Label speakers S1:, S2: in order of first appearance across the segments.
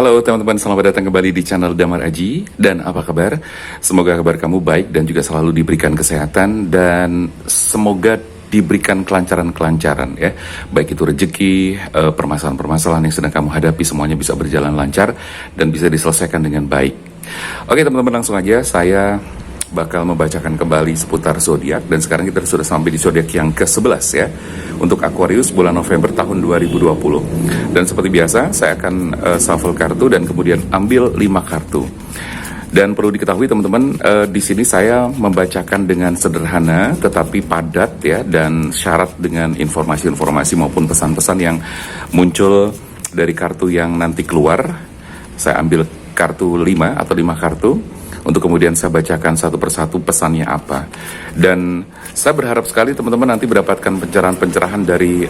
S1: Halo teman-teman, selamat datang kembali di channel Damar Aji. Dan apa kabar? Semoga kabar kamu baik dan juga selalu diberikan kesehatan. Dan semoga diberikan kelancaran-kelancaran ya. Baik itu rezeki, permasalahan-permasalahan yang sedang kamu hadapi, semuanya bisa berjalan lancar dan bisa diselesaikan dengan baik. Oke teman-teman, langsung aja saya bakal membacakan kembali seputar zodiak. Dan sekarang kita sudah sampai di zodiak yang ke-11 ya, untuk Aquarius bulan November tahun 2020. Dan seperti biasa saya akan shuffle kartu dan kemudian ambil 5 kartu. Dan perlu diketahui teman-teman, di sini saya membacakan dengan sederhana tetapi padat ya, dan syarat dengan informasi-informasi maupun pesan-pesan yang muncul dari kartu yang nanti keluar. Saya ambil kartu 5 atau 5 kartu untuk kemudian saya bacakan satu persatu pesannya apa. Dan saya berharap sekali teman-teman nanti mendapatkan pencerahan-pencerahan dari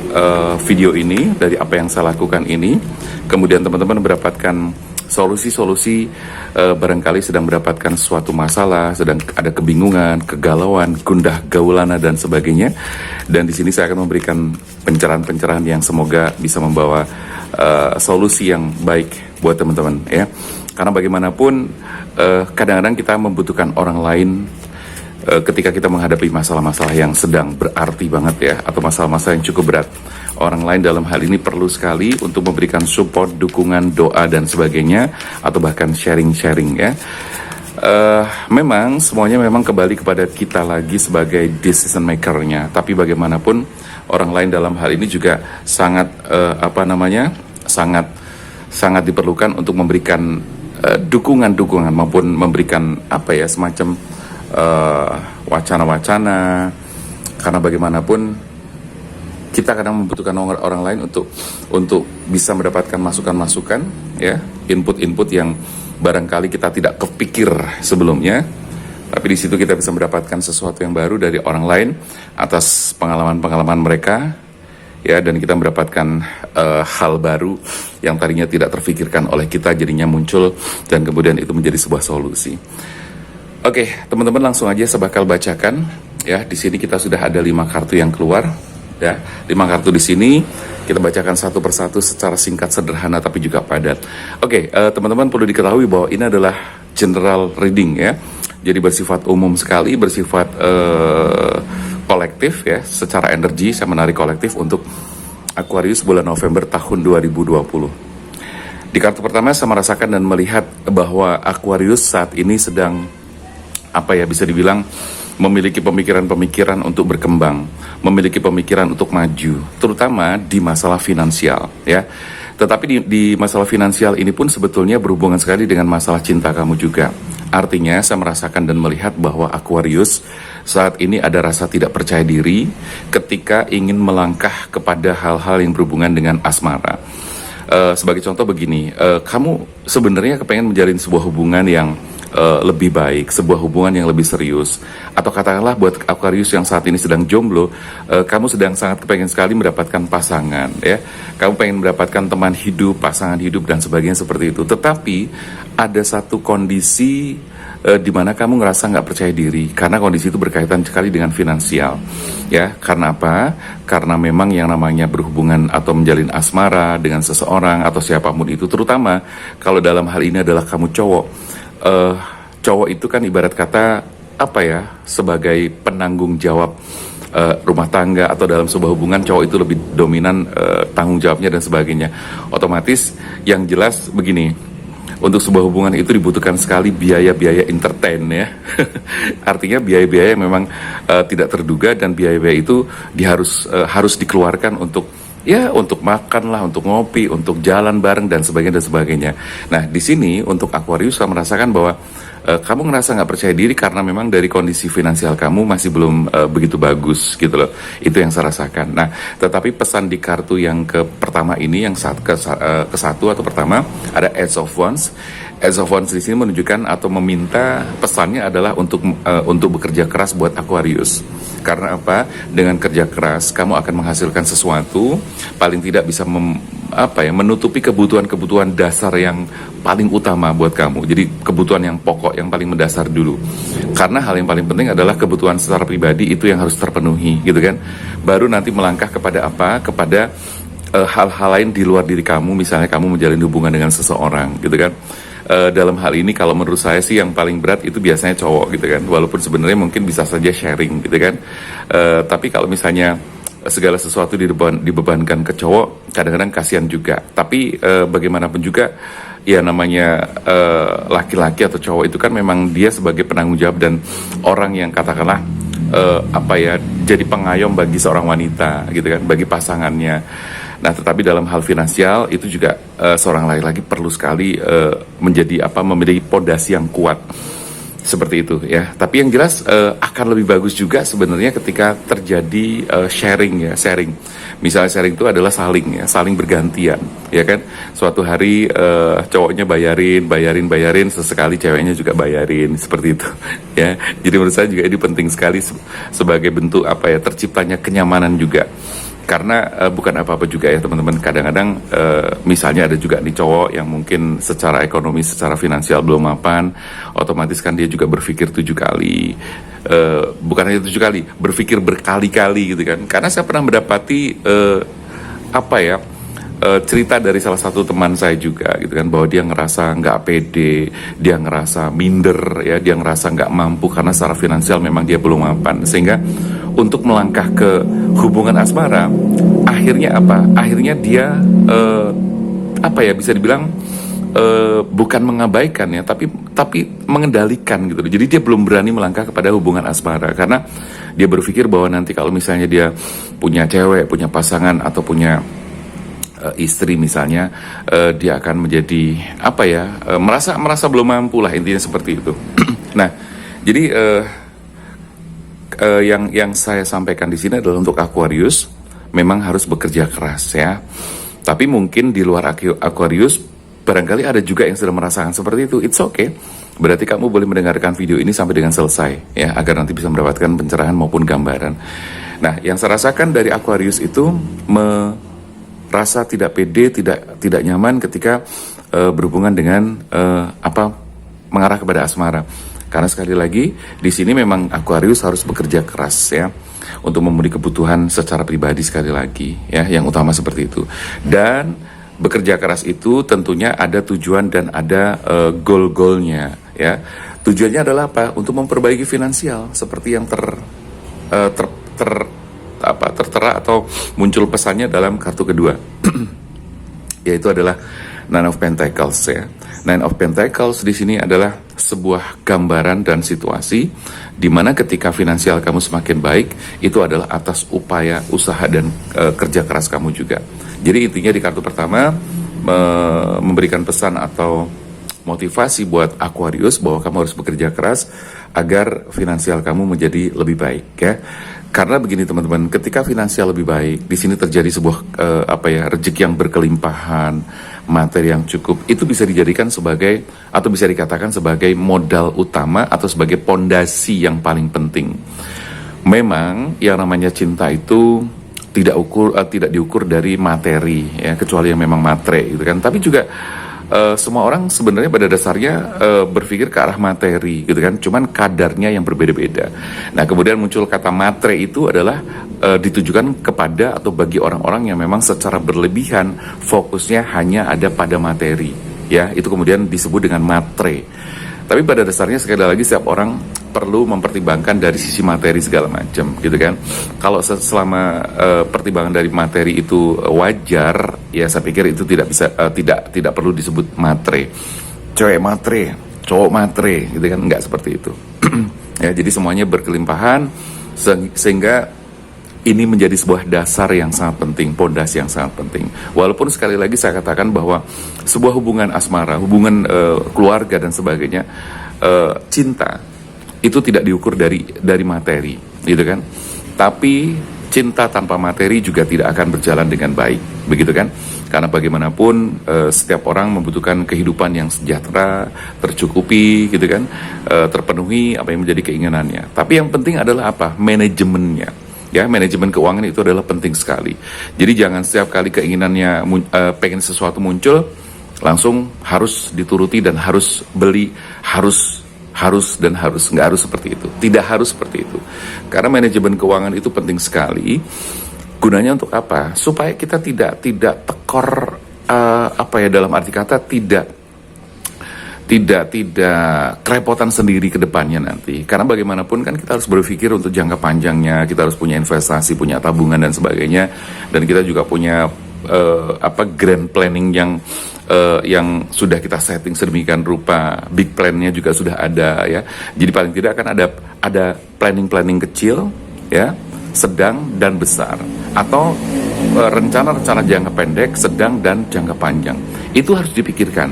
S1: video ini, dari apa yang saya lakukan ini. Kemudian teman-teman mendapatkan solusi-solusi, barangkali sedang mendapatkan suatu masalah, sedang ada kebingungan, kegalauan, gundah gaulana dan sebagainya. Dan di sini saya akan memberikan pencerahan-pencerahan yang semoga bisa membawa solusi yang baik buat teman-teman ya. Karena bagaimanapun kadang-kadang kita membutuhkan orang lain ketika kita menghadapi masalah-masalah yang sedang berarti banget ya, atau masalah-masalah yang cukup berat. Orang lain dalam hal ini perlu sekali untuk memberikan support, dukungan, doa dan sebagainya, atau bahkan sharing-sharing ya. Memang semuanya memang kembali kepada kita lagi sebagai decision maker-nya. Tapi bagaimanapun orang lain dalam hal ini juga sangat sangat diperlukan untuk memberikan dukungan-dukungan maupun memberikan semacam wacana-wacana. Karena bagaimanapun kita kadang membutuhkan orang lain untuk bisa mendapatkan masukan-masukan ya, input-input yang barangkali kita tidak kepikir sebelumnya. Tapi di situ kita bisa mendapatkan sesuatu yang baru dari orang lain atas pengalaman-pengalaman mereka ya, dan kita mendapatkan hal baru yang tadinya tidak terfikirkan oleh kita, jadinya muncul dan kemudian itu menjadi sebuah solusi. Oke, teman-teman, langsung aja saya bakal bacakan ya. Di sini kita sudah ada 5 kartu yang keluar ya. 5 kartu di sini kita bacakan satu persatu secara singkat, sederhana tapi juga padat. Oke, teman-teman perlu diketahui bahwa ini adalah general reading ya. Jadi bersifat umum sekali, bersifat kolektif ya, secara energi saya menarik kolektif untuk Aquarius bulan November tahun 2020. Di kartu pertama saya merasakan dan melihat bahwa Aquarius saat ini sedang bisa dibilang memiliki pemikiran-pemikiran untuk berkembang, memiliki pemikiran untuk maju, terutama di masalah finansial ya. Tetapi di masalah finansial ini pun sebetulnya berhubungan sekali dengan masalah cinta kamu juga. Artinya saya merasakan dan melihat bahwa Aquarius saat ini ada rasa tidak percaya diri ketika ingin melangkah kepada hal-hal yang berhubungan dengan asmara. Sebagai contoh begini, kamu sebenarnya kepengen menjalin sebuah hubungan yang lebih baik, sebuah hubungan yang lebih serius. Atau katakanlah buat Aquarius yang saat ini sedang jomblo, kamu sedang sangat kepengen sekali mendapatkan pasangan ya. Kamu pengen mendapatkan teman hidup, pasangan hidup dan sebagainya seperti itu. Tetapi ada satu kondisi di mana kamu ngerasa nggak percaya diri, karena kondisi itu berkaitan sekali dengan finansial ya. Karena apa? Karena memang yang namanya berhubungan atau menjalin asmara dengan seseorang atau siapapun itu, terutama kalau dalam hal ini adalah kamu cowok. Cowok itu kan ibarat kata sebagai penanggung jawab rumah tangga, atau dalam sebuah hubungan cowok itu lebih dominan tanggung jawabnya dan sebagainya. Otomatis yang jelas begini, untuk sebuah hubungan itu dibutuhkan sekali biaya-biaya entertain ya. Artinya biaya-biaya yang memang tidak terduga, dan biaya-biaya itu harus dikeluarkan untuk makan lah, untuk ngopi, untuk jalan bareng dan sebagainya. Nah, di sini untuk Aquarius saya merasakan bahwa kamu ngerasa nggak percaya diri karena memang dari kondisi finansial kamu masih belum begitu bagus gitu loh. Itu yang saya rasakan. Nah, tetapi pesan di kartu yang pertama ini, yang ke satu atau pertama, ada Ace of Wands. Ace of Wands di sini menunjukkan atau meminta, pesannya adalah untuk bekerja keras buat Aquarius. Karena apa? Dengan kerja keras kamu akan menghasilkan sesuatu, paling tidak bisa menutupi kebutuhan-kebutuhan dasar yang paling utama buat kamu. Jadi kebutuhan yang pokok, yang paling mendasar dulu. Karena hal yang paling penting adalah kebutuhan secara pribadi itu yang harus terpenuhi, gitu kan. Baru nanti melangkah kepada Kepada hal-hal lain di luar diri kamu, misalnya kamu menjalin hubungan dengan seseorang gitu kan. Dalam hal ini kalau menurut saya sih yang paling berat itu biasanya cowok gitu kan, walaupun sebenarnya mungkin bisa saja sharing gitu kan. Tapi kalau misalnya segala sesuatu dibebankan ke cowok, kadang-kadang kasihan juga. Tapi bagaimanapun juga ya namanya laki-laki atau cowok itu kan memang dia sebagai penanggung jawab dan orang yang katakanlah jadi pengayom bagi seorang wanita gitu kan, bagi pasangannya. Nah, tetapi dalam hal finansial itu juga seorang laki-laki perlu sekali memiliki pondasi yang kuat seperti itu ya. Tapi yang jelas akan lebih bagus juga sebenarnya ketika terjadi sharing. Misalnya sharing itu adalah saling bergantian ya kan. Suatu hari cowoknya bayarin, sesekali ceweknya juga bayarin seperti itu ya. Jadi menurut saya juga ini penting sekali sebagai bentuk terciptanya kenyamanan juga. Karena bukan apa-apa juga ya teman-teman, kadang-kadang misalnya ada juga nih cowok yang mungkin secara ekonomi, secara finansial belum mapan, otomatis kan dia juga berpikir 7 kali, bukan hanya 7 kali, berpikir berkali-kali gitu kan. Karena saya pernah mendapati cerita dari salah satu teman saya juga gitu kan, bahwa dia ngerasa nggak pede, dia ngerasa minder ya, dia ngerasa nggak mampu karena secara finansial memang dia belum mapan, sehingga untuk melangkah ke hubungan asmara akhirnya dia bisa dibilang bukan mengabaikan ya, tapi mengendalikan gitu. Jadi dia belum berani melangkah kepada hubungan asmara karena dia berpikir bahwa nanti kalau misalnya dia punya cewek, punya pasangan atau punya istri misalnya, dia akan menjadi merasa belum mampu lah, intinya seperti itu. Nah, jadi yang saya sampaikan di sini adalah untuk Aquarius memang harus bekerja keras ya. Tapi mungkin di luar Aquarius barangkali ada juga yang sedang merasakan seperti itu. It's okay. Berarti kamu boleh mendengarkan video ini sampai dengan selesai ya, agar nanti bisa mendapatkan pencerahan maupun gambaran. Nah, yang saya rasakan dari Aquarius itu merasa tidak pede, tidak nyaman ketika berhubungan dengan mengarah kepada asmara. Karena sekali lagi di sini memang Aquarius harus bekerja keras ya untuk memenuhi kebutuhan secara pribadi, sekali lagi ya, yang utama seperti itu. Dan bekerja keras itu tentunya ada tujuan dan ada goal-goalnya ya. Tujuannya adalah apa? Untuk memperbaiki finansial, seperti yang tertera atau muncul pesannya dalam kartu kedua yaitu adalah Nine of Pentacles ya. Nine of Pentacles di sini adalah sebuah gambaran dan situasi di mana ketika finansial kamu semakin baik, itu adalah atas upaya, usaha dan kerja keras kamu juga. Jadi intinya di kartu pertama memberikan pesan atau motivasi buat Aquarius bahwa kamu harus bekerja keras agar finansial kamu menjadi lebih baik ya. Karena begini teman-teman, ketika finansial lebih baik, di sini terjadi sebuah rezeki yang berkelimpahan, materi yang cukup, itu bisa dijadikan sebagai atau bisa dikatakan sebagai modal utama atau sebagai pondasi yang paling penting. Memang yang namanya cinta itu tidak diukur dari materi ya, kecuali yang memang matre gitu kan. Tapi juga semua orang sebenarnya pada dasarnya berpikir ke arah materi gitu kan, cuman kadarnya yang berbeda-beda. Nah, kemudian muncul kata matre itu adalah ditujukan kepada atau bagi orang-orang yang memang secara berlebihan fokusnya hanya ada pada materi ya, itu kemudian disebut dengan matre. Tapi pada dasarnya sekali lagi setiap orang perlu mempertimbangkan dari sisi materi segala macam gitu kan. Kalau selama pertimbangan dari materi itu wajar, ya saya pikir itu tidak perlu disebut matre. Cewek matre, cowok matre gitu kan, enggak seperti itu. Ya, jadi semuanya berkelimpahan sehingga ini menjadi sebuah dasar yang sangat penting, pondasi yang sangat penting. Walaupun sekali lagi saya katakan bahwa sebuah hubungan asmara, hubungan keluarga dan sebagainya, cinta itu tidak diukur dari materi, gitu kan? Tapi cinta tanpa materi juga tidak akan berjalan dengan baik, begitu kan? Karena bagaimanapun setiap orang membutuhkan kehidupan yang sejahtera, tercukupi, gitu kan? Terpenuhi apa yang menjadi keinginannya. Tapi yang penting adalah apa? Manajemennya. Ya, manajemen keuangan itu adalah penting sekali. Jadi jangan setiap kali keinginannya pengen sesuatu muncul langsung harus dituruti dan harus beli, harus nggak harus seperti itu. Tidak harus seperti itu. Karena manajemen keuangan itu penting sekali Gunanya untuk apa? Supaya kita tidak tekor, dalam arti kata tidak kerepotan sendiri ke depannya nanti. Karena bagaimanapun kan kita harus berpikir untuk jangka panjangnya, kita harus punya investasi, punya tabungan dan sebagainya, dan kita juga punya grand planning yang sudah kita setting sedemikian rupa, big plan-nya juga sudah ada ya. Jadi paling tidak kan ada planning kecil ya, sedang dan besar, atau rencana-rencana jangka pendek, sedang dan jangka panjang. Itu harus dipikirkan.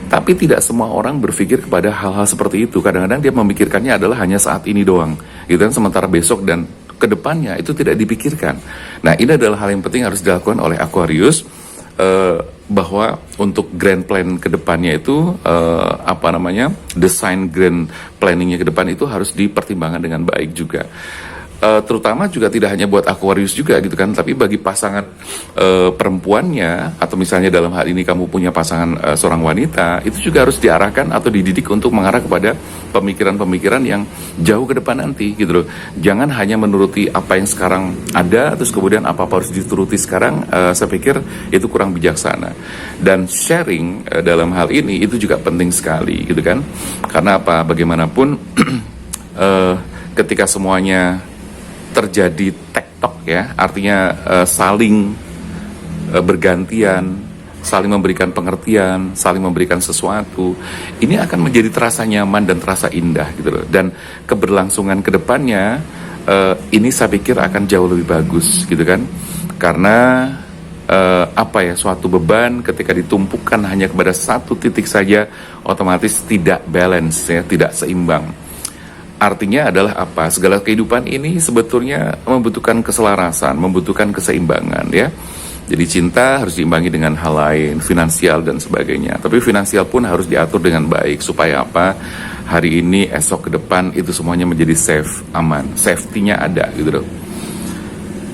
S1: Tapi tidak semua orang berpikir kepada hal-hal seperti itu. Kadang-kadang dia memikirkannya adalah hanya saat ini doang, gitu kan, sementara besok dan kedepannya itu tidak dipikirkan. Nah, ini adalah hal yang penting harus dilakukan oleh Aquarius, bahwa untuk grand plan kedepannya itu desain grand planningnya ke depan itu harus dipertimbangkan dengan baik juga. Terutama juga tidak hanya buat Aquarius juga gitu kan, tapi bagi pasangan perempuannya, atau misalnya dalam hal ini kamu punya pasangan seorang wanita, itu juga harus diarahkan atau dididik untuk mengarah kepada pemikiran-pemikiran yang jauh ke depan nanti gitu loh. Jangan hanya menuruti apa yang sekarang ada, terus kemudian apa-apa harus dituruti sekarang. Saya pikir itu kurang bijaksana. Dan sharing dalam hal ini itu juga penting sekali gitu kan, karena apa, bagaimanapun ketika semuanya terjadi tektok ya, artinya saling bergantian, saling memberikan pengertian, saling memberikan sesuatu, ini akan menjadi terasa nyaman dan terasa indah gitu loh. Dan keberlangsungan kedepannya ini saya pikir akan jauh lebih bagus gitu kan, karena suatu beban ketika ditumpukan hanya kepada satu titik saja, otomatis tidak balance ya, tidak seimbang. Artinya adalah apa? Segala kehidupan ini sebetulnya membutuhkan keselarasan, membutuhkan keseimbangan ya. Jadi cinta harus diimbangi dengan hal lain, finansial dan sebagainya. Tapi finansial pun harus diatur dengan baik supaya apa? Hari ini, esok, ke depan itu semuanya menjadi safe, aman. Safety-nya ada gitu loh.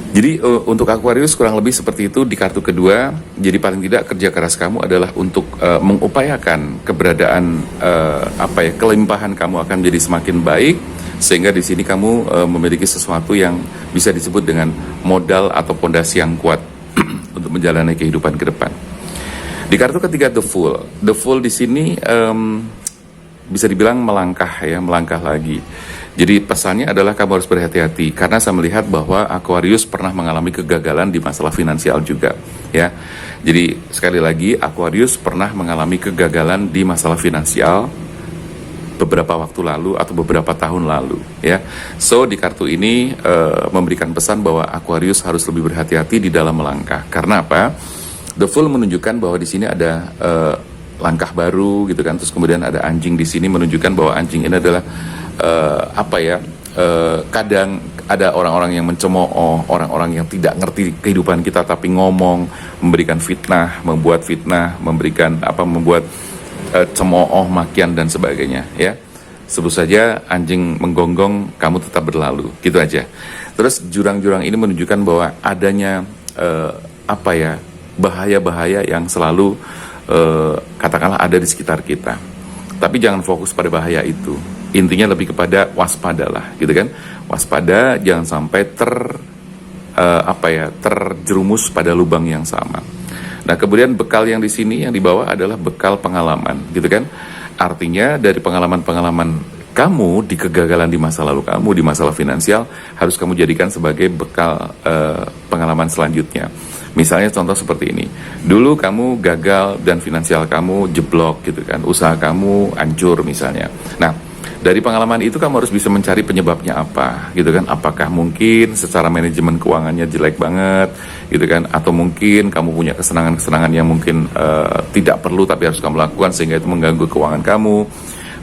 S1: Jadi untuk Aquarius kurang lebih seperti itu di kartu kedua. Jadi paling tidak kerja keras kamu adalah untuk mengupayakan keberadaan kelimpahan kamu akan menjadi semakin baik, sehingga di sini kamu memiliki sesuatu yang bisa disebut dengan modal atau pondasi yang kuat untuk menjalani kehidupan ke depan. Di kartu ketiga The Fool di sini bisa dibilang melangkah lagi. Jadi pesannya adalah kamu harus berhati-hati, karena saya melihat bahwa Aquarius pernah mengalami kegagalan di masalah finansial juga ya. Jadi sekali lagi, Aquarius pernah mengalami kegagalan di masalah finansial beberapa waktu lalu atau beberapa tahun lalu ya. So di kartu ini memberikan pesan bahwa Aquarius harus lebih berhati-hati di dalam melangkah. Karena apa? The Fool menunjukkan bahwa di sini ada langkah baru gitu kan. Terus kemudian ada anjing di sini menunjukkan bahwa anjing ini adalah kadang ada orang-orang yang mencemooh, orang-orang yang tidak ngerti kehidupan kita tapi ngomong, memberikan fitnah, memberikan membuat cemooh, makian dan sebagainya ya. Sebut saja anjing menggonggong, kamu tetap berlalu, gitu aja. Terus jurang-jurang ini menunjukkan bahwa adanya bahaya-bahaya yang selalu katakanlah ada di sekitar kita. Tapi jangan fokus pada bahaya itu. Intinya lebih kepada waspadalah, gitu kan? Waspada, jangan sampai terjerumus pada lubang yang sama. Nah, kemudian bekal yang di sini yang dibawa adalah bekal pengalaman, gitu kan? Artinya dari pengalaman-pengalaman kamu di kegagalan di masa lalu kamu di masalah finansial harus kamu jadikan sebagai bekal pengalaman selanjutnya. Misalnya contoh seperti ini, dulu kamu gagal dan finansial kamu jeblok gitu kan, usaha kamu hancur misalnya. Nah, dari pengalaman itu kamu harus bisa mencari penyebabnya apa gitu kan. Apakah mungkin secara manajemen keuangannya jelek banget gitu kan, atau mungkin kamu punya kesenangan-kesenangan yang mungkin tidak perlu tapi harus kamu lakukan sehingga itu mengganggu keuangan kamu,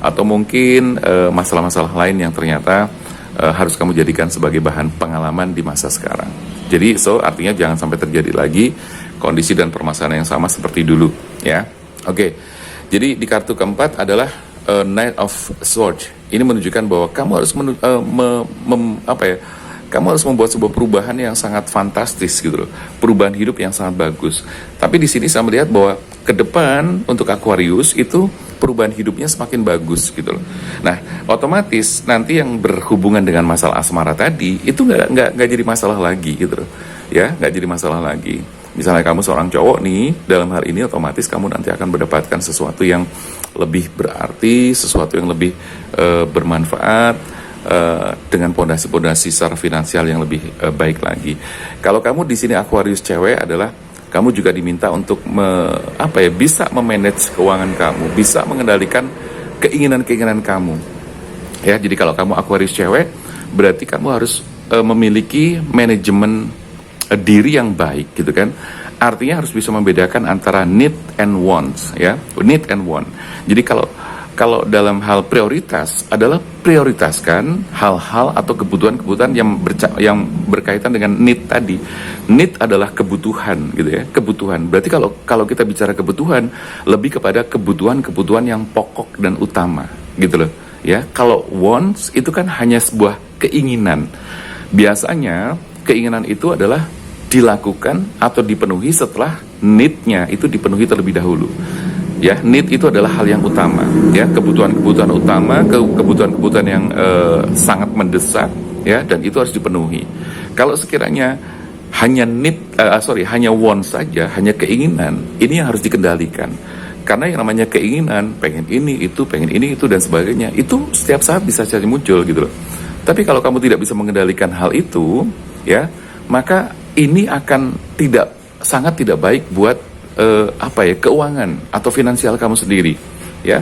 S1: atau mungkin masalah-masalah lain yang ternyata harus kamu jadikan sebagai bahan pengalaman di masa sekarang. Jadi artinya jangan sampai terjadi lagi kondisi dan permasalahan yang sama seperti dulu ya. Oke. Jadi di kartu keempat adalah Knight of Swords. Ini menunjukkan bahwa kamu harus kamu harus membuat sebuah perubahan yang sangat fantastis gitu loh, perubahan hidup yang sangat bagus. Tapi di sini saya melihat bahwa ke depan untuk Aquarius itu perubahan hidupnya semakin bagus gitu loh. Nah, otomatis nanti yang berhubungan dengan masalah asmara tadi itu nggak jadi masalah lagi gitu loh, ya nggak jadi masalah lagi. Misalnya kamu seorang cowok nih, dalam hal ini otomatis kamu nanti akan mendapatkan sesuatu yang lebih berarti, sesuatu yang lebih bermanfaat, dengan pondasi-pondasi secara finansial yang lebih baik lagi. Kalau kamu di sini Aquarius cewek adalah kamu juga diminta untuk bisa memanage keuangan kamu, bisa mengendalikan keinginan-keinginan kamu. Ya, jadi kalau kamu Aquarius cewek, berarti kamu harus memiliki manajemen diri yang baik gitu kan. Artinya harus bisa membedakan antara need and wants, ya, need and want. Jadi kalau dalam hal prioritas adalah prioritaskan hal-hal atau kebutuhan-kebutuhan yang berkaitan dengan need tadi. Need adalah kebutuhan gitu ya, kebutuhan. Berarti kalau kita bicara kebutuhan, lebih kepada kebutuhan-kebutuhan yang pokok dan utama gitu loh. Ya, kalau wants itu kan hanya sebuah keinginan. Biasanya keinginan itu adalah dilakukan atau dipenuhi setelah need-nya itu dipenuhi terlebih dahulu. Ya, need itu adalah hal yang utama, ya, kebutuhan-kebutuhan utama, kebutuhan-kebutuhan yang sangat mendesak, ya, dan itu harus dipenuhi. Kalau sekiranya hanya hanya want saja, hanya keinginan, ini yang harus dikendalikan. Karena yang namanya keinginan, pengen ini itu dan sebagainya, itu setiap saat bisa saja muncul gitu loh. Tapi kalau kamu tidak bisa mengendalikan hal itu, ya, maka ini akan sangat tidak baik buat keuangan atau finansial kamu sendiri, ya,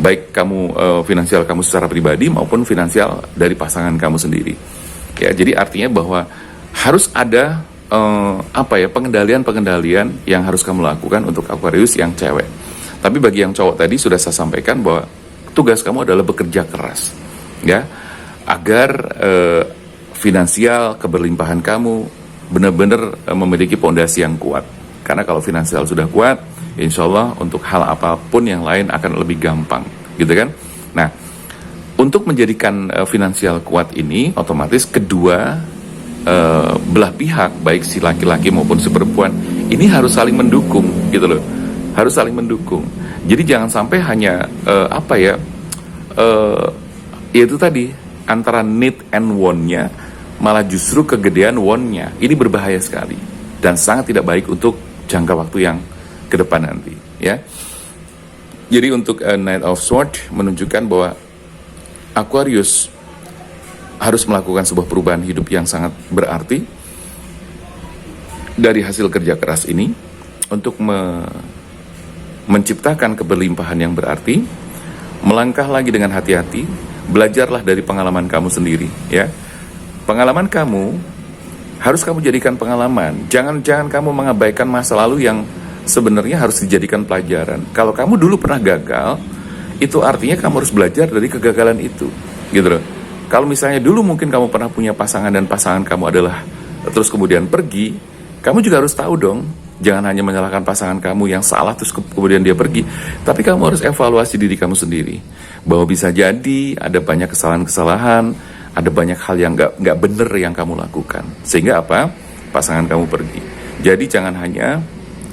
S1: baik kamu finansial kamu secara pribadi maupun finansial dari pasangan kamu sendiri, ya. Jadi artinya bahwa harus ada pengendalian yang harus kamu lakukan untuk Aquarius yang cewek. Tapi bagi yang cowok tadi sudah saya sampaikan bahwa tugas kamu adalah bekerja keras, ya, agar finansial keberlimpahan kamu benar-benar memiliki pondasi yang kuat. Karena kalau finansial sudah kuat, insya Allah untuk hal apapun yang lain akan lebih gampang, gitu kan? Nah, untuk menjadikan finansial kuat ini, otomatis kedua belah pihak, baik si laki-laki maupun si perempuan, ini harus saling mendukung, gitu loh. Harus saling mendukung. Jadi jangan sampai hanya itu tadi antara need and want-nya, malah justru kegedean want-nya. Ini berbahaya sekali dan sangat tidak baik untuk jangka waktu yang ke depan nanti, ya. Jadi untuk Knight of Swords menunjukkan bahwa Aquarius harus melakukan sebuah perubahan hidup yang sangat berarti dari hasil kerja keras ini untuk menciptakan keberlimpahan yang berarti. Melangkah lagi dengan hati-hati, belajarlah dari pengalaman kamu sendiri, ya. Pengalaman kamu harus kamu jadikan pengalaman. Jangan kamu mengabaikan masa lalu yang sebenarnya harus dijadikan pelajaran. Kalau kamu dulu pernah gagal, itu artinya kamu harus belajar dari kegagalan itu, gitu loh. Kalau misalnya dulu mungkin kamu pernah punya pasangan dan pasangan kamu adalah terus kemudian pergi, kamu juga harus tahu dong. Jangan hanya menyalahkan pasangan kamu yang salah terus kemudian dia pergi, tapi kamu harus evaluasi diri kamu sendiri. Bahwa bisa jadi ada banyak kesalahan-kesalahan, ada banyak hal yang nggak benar yang kamu lakukan. Sehingga pasangan kamu pergi. Jadi jangan hanya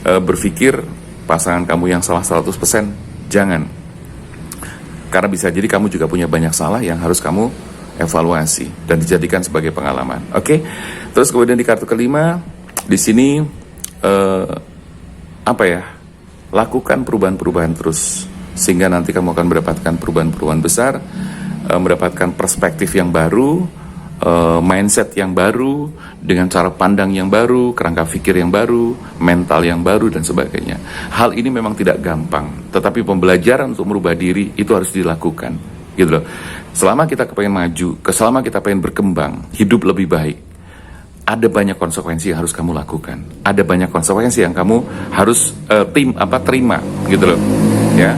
S1: berpikir pasangan kamu yang salah 100%. Jangan. Karena bisa jadi kamu juga punya banyak salah yang harus kamu evaluasi dan dijadikan sebagai pengalaman. Oke? Terus kemudian di kartu kelima, di sini lakukan perubahan-perubahan terus sehingga nanti kamu akan mendapatkan perubahan-perubahan besar, mendapatkan perspektif yang baru, mindset yang baru, dengan cara pandang yang baru, kerangka pikir yang baru, mental yang baru dan sebagainya. Hal ini memang tidak gampang, tetapi pembelajaran untuk merubah diri itu harus dilakukan, gitu loh. Selama kita pengen maju, selama kita pengen berkembang, hidup lebih baik, ada banyak konsekuensi yang harus kamu lakukan. Ada banyak konsekuensi yang kamu harus terima, gitu loh. Ya.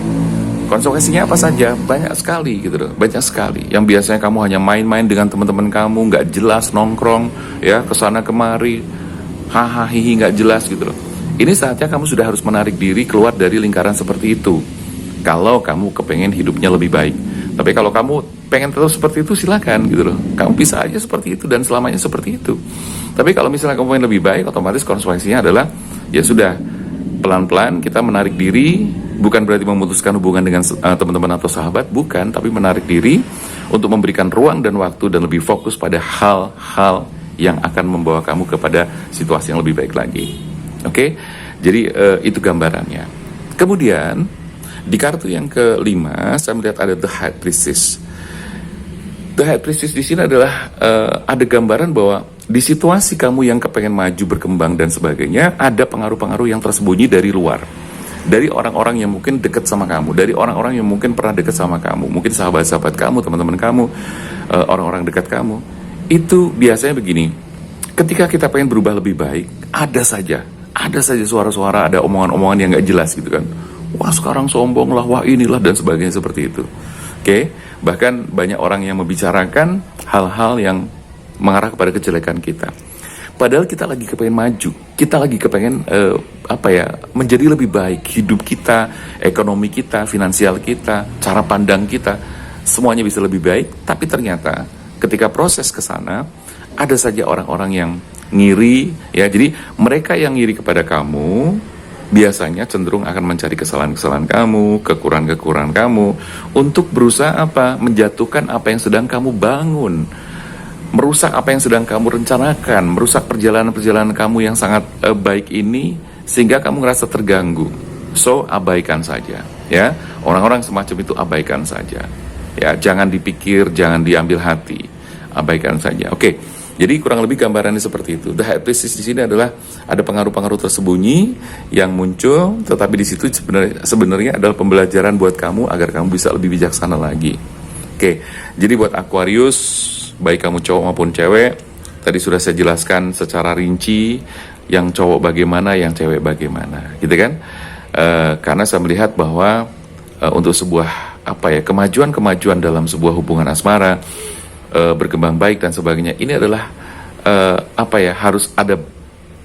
S1: Konsekuensinya apa saja? Banyak sekali, gitu loh. Banyak sekali. Yang biasanya kamu hanya main-main dengan teman-teman kamu, nggak jelas nongkrong, ya, kesana kemari, hahaha, nggak jelas, gitu loh. Ini saatnya kamu sudah harus menarik diri keluar dari lingkaran seperti itu. Kalau kamu kepengen hidupnya lebih baik. Tapi kalau kamu pengen tetap seperti itu, silakan gitu loh. Kamu bisa aja seperti itu dan selamanya seperti itu. Tapi kalau misalnya kamu pengen lebih baik, otomatis konsekuensinya adalah ya sudah, pelan-pelan kita menarik diri. Bukan berarti memutuskan hubungan dengan teman-teman atau sahabat, bukan, tapi menarik diri untuk memberikan ruang dan waktu dan lebih fokus pada hal-hal yang akan membawa kamu kepada situasi yang lebih baik lagi. Oke? Jadi itu gambarannya. Kemudian di kartu yang kelima saya melihat ada The High Priestess. The High Priestess di sini adalah ada gambaran bahwa di situasi kamu yang kepengen maju, berkembang dan sebagainya, ada pengaruh-pengaruh yang tersembunyi dari luar. Dari orang-orang yang mungkin dekat sama kamu, dari orang-orang yang mungkin pernah dekat sama kamu, mungkin sahabat-sahabat kamu, teman-teman kamu, orang-orang dekat kamu. Itu biasanya begini, ketika kita pengen berubah lebih baik, ada saja suara-suara, ada omongan-omongan yang gak jelas gitu kan. Wah sekarang sombong lah, wah inilah dan sebagainya seperti itu. Oke, bahkan banyak orang yang membicarakan hal-hal yang mengarah kepada kejelekan kita. Padahal kita lagi kepengen maju, kita lagi kepengen menjadi lebih baik, hidup kita, ekonomi kita, finansial kita, cara pandang kita, semuanya bisa lebih baik. Tapi ternyata ketika proses ke sana, ada saja orang-orang yang ngiri, ya. Jadi mereka yang ngiri kepada kamu biasanya cenderung akan mencari kesalahan-kesalahan kamu, kekurangan-kekurangan kamu, untuk berusaha menjatuhkan apa yang sedang kamu bangun, merusak apa yang sedang kamu rencanakan, merusak perjalanan-perjalanan kamu yang sangat baik ini, sehingga kamu ngerasa terganggu. So, abaikan saja, ya. Orang-orang semacam itu abaikan saja, ya. Jangan dipikir, jangan diambil hati, abaikan saja. Oke, jadi kurang lebih gambarannya seperti itu. The High Priestess di sini adalah ada pengaruh-pengaruh tersembunyi yang muncul, tetapi di situ sebenarnya adalah pembelajaran buat kamu agar kamu bisa lebih bijaksana lagi. Oke, jadi buat Aquarius, baik kamu cowok maupun cewek, tadi sudah saya jelaskan secara rinci, yang cowok bagaimana, yang cewek bagaimana, gitu kan? Karena saya melihat bahwa untuk sebuah kemajuan dalam sebuah hubungan asmara, berkembang baik dan sebagainya, ini adalah harus ada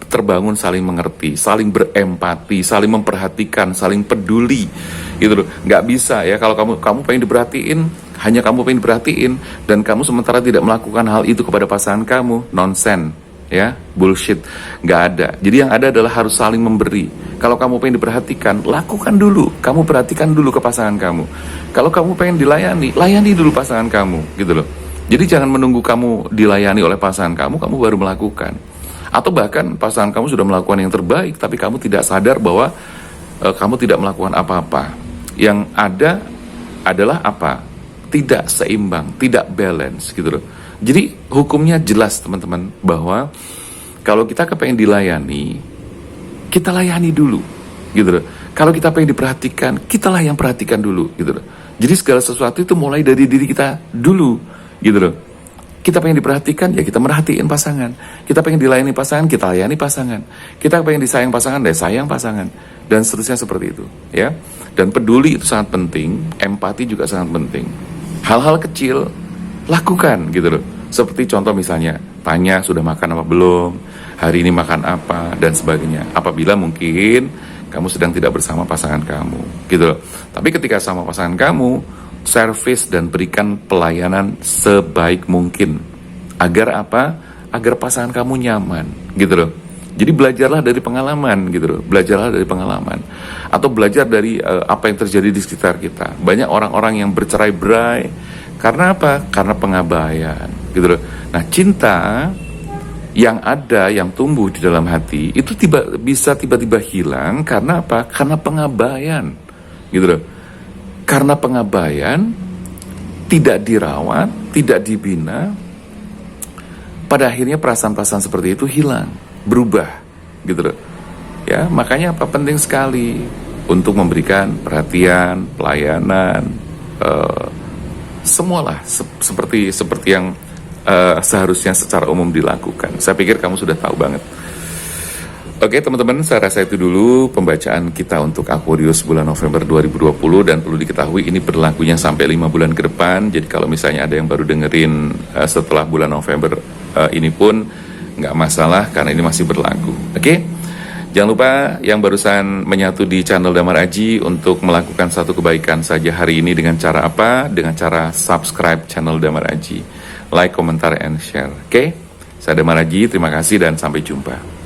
S1: terbangun saling mengerti, saling berempati, saling memperhatikan, saling peduli, gitu loh. Nggak bisa ya kalau kamu pengen diperhatiin, hanya kamu pengen diperhatiin, dan kamu sementara tidak melakukan hal itu kepada pasangan kamu, nonsense, ya, bullshit, nggak ada. Jadi yang ada adalah harus saling memberi. Kalau kamu pengen diperhatikan, lakukan dulu, kamu perhatikan dulu ke pasangan kamu. Kalau kamu pengen dilayani, layani dulu pasangan kamu, gitu loh. Jadi jangan menunggu kamu dilayani oleh pasangan kamu baru melakukan. Atau bahkan pasangan kamu sudah melakukan yang terbaik, tapi kamu tidak sadar bahwa kamu tidak melakukan apa-apa. Yang ada adalah tidak seimbang, tidak balance, gitu loh. Jadi hukumnya jelas teman-teman, bahwa kalau kita kepengen dilayani, kita layani dulu, gitu loh. Kalau kita pengen diperhatikan, kitalah yang perhatikan dulu, gitu loh. Jadi segala sesuatu itu mulai dari diri kita dulu, gitu loh. Kita pengen diperhatikan, ya kita merhatiin pasangan. Kita pengen dilayani pasangan, kita layani pasangan. Kita pengen disayang pasangan, ya sayang pasangan. Dan seterusnya seperti itu, ya. Dan peduli itu sangat penting, empati juga sangat penting. Hal-hal kecil, lakukan, gitu loh. Seperti contoh misalnya, tanya sudah makan apa belum, hari ini makan apa, dan sebagainya. Apabila mungkin kamu sedang tidak bersama pasangan kamu, gitu loh. Tapi ketika sama pasangan kamu, service dan berikan pelayanan sebaik mungkin. Agar agar pasangan kamu nyaman, gitu loh. Jadi belajarlah dari pengalaman, gitu loh. Belajarlah dari pengalaman. Atau belajar dari apa yang terjadi di sekitar kita. Banyak orang-orang yang bercerai-berai karena Karena pengabaian, gitu loh. Nah, cinta yang ada, yang tumbuh di dalam hati, itu bisa tiba-tiba hilang karena Karena pengabaian, gitu loh. Karena pengabaian, tidak dirawat, tidak dibina, pada akhirnya perasaan-perasaan seperti itu hilang, berubah, gitu loh. Ya, makanya penting sekali untuk memberikan perhatian, pelayanan, semualah seperti yang seharusnya secara umum dilakukan. Saya pikir kamu sudah tahu banget. Oke teman-teman, saya rasa itu dulu pembacaan kita untuk Aquarius bulan November 2020, dan perlu diketahui ini berlakunya sampai 5 bulan ke depan. Jadi kalau misalnya ada yang baru dengerin setelah bulan November ini pun nggak masalah, karena ini masih berlaku. Oke, Jangan lupa yang barusan menyatu di channel Damar Aji untuk melakukan satu kebaikan saja hari ini dengan cara apa? Dengan cara subscribe channel Damar Aji. Like, komentar, and share. Oke? Saya Damar Aji, terima kasih dan sampai jumpa.